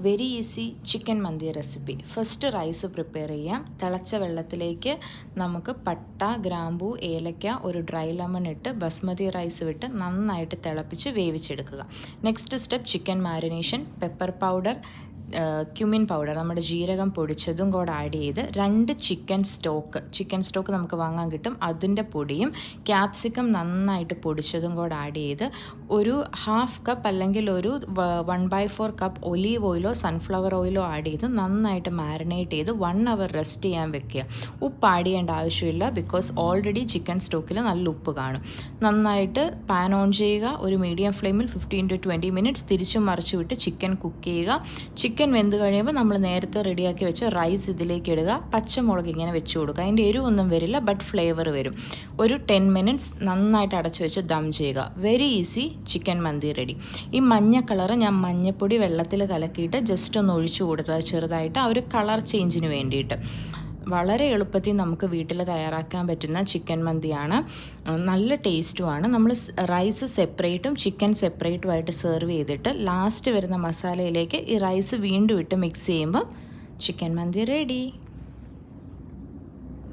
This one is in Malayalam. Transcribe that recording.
വെരി ഈസി ചിക്കൻ മന്തി റെസിപ്പി. ഫസ്റ്റ് റൈസ് പ്രിപ്പയർ ചെയ്യാം. തിളച്ച വെള്ളത്തിലേക്ക് നമുക്ക് പട്ട, ഗ്രാമ്പൂ, ഏലക്ക, ഒരു ഡ്രൈ ലെമൺ ഇട്ട് ബസ്മതി റൈസ് വിട്ട് നന്നായിട്ട് തിളപ്പിച്ച് വേവിച്ചെടുക്കുക. Next step chicken marination. Pepper powder, cumin powder, നമ്മുടെ ജീരകം പൊടിച്ചതും കൂടെ ആഡ് ചെയ്ത് 2 ചിക്കൻ സ്റ്റോക്ക് നമുക്ക് വാങ്ങാൻ കിട്ടും, അതിൻ്റെ പൊടിയും ക്യാപ്സിക്കം നന്നായിട്ട് പൊടിച്ചതും കൂടെ ആഡ് ചെയ്ത് ഒരു 1/2 കപ്പ് അല്ലെങ്കിൽ ഒരു 1/4 കപ്പ് ഒലീവ് ഓയിലോ സൺഫ്ലവർ ഓയിലോ ആഡ് ചെയ്ത് നന്നായിട്ട് മാരിനേറ്റ് ചെയ്ത് 1 അവർ റെസ്റ്റ് ചെയ്യാൻ വെക്കുക. ഉപ്പ് ആഡ് ചെയ്യേണ്ട ആവശ്യമില്ല, ബിക്കോസ് ഓൾറെഡി ചിക്കൻ സ്റ്റോക്കിൽ നല്ല ഉപ്പ് കാണും. നന്നായിട്ട് പാൻ ഓൺ ചെയ്യുക. ഒരു മീഡിയം ഫ്ലെയിമിൽ 15 to 20 മിനിറ്റ്സ് തിരിച്ചും മറിച്ചു വിട്ട് ചിക്കൻ കുക്ക് ചെയ്യുക. ചിക്കൻ വെന്ത് കഴിയുമ്പോൾ നമ്മൾ നേരത്തെ റെഡിയാക്കി വെച്ച റൈസ് ഇതിലേക്ക് ഇടുക. പച്ചമുളക് ഇങ്ങനെ വെച്ച് കൊടുക്കുക. അതിൻ്റെ എരിവൊന്നും വരില്ല, ബട്ട് ഫ്ലേവർ വരും. ഒരു 10 മിനിറ്റ്സ് നന്നായിട്ട് അടച്ചു വെച്ച് ദം ചെയ്യുക. വെരി ഈസി ചിക്കൻ മന്തി റെഡി. ഈ മഞ്ഞ കളറ് ഞാൻ മഞ്ഞപ്പൊടി വെള്ളത്തിൽ കലക്കിയിട്ട് ജസ്റ്റ് ഒന്ന് ഒഴിച്ചു കൊടുത്തത് ചെറുതായിട്ട്, ആ ഒരു കളർ ചേഞ്ചിന് വേണ്ടിയിട്ട്. വളരെ എളുപ്പത്തിൽ നമുക്ക് വീട്ടിൽ തയ്യാറാക്കാൻ പറ്റുന്ന ചിക്കൻ മന്തിയാണ്. നല്ല ടേസ്റ്റുമാണ്. നമ്മൾ റൈസ് സെപ്പറേറ്റും ചിക്കൻ സെപ്പറേറ്റുമായിട്ട് സെർവ് ചെയ്തിട്ട് ലാസ്റ്റ് വരുന്ന മസാലയിലേക്ക് ഈ റൈസ് വീണ്ടും ഇട്ട് മിക്സ് ചെയ്യുമ്പോൾ ചിക്കൻ മന്തി റെഡി.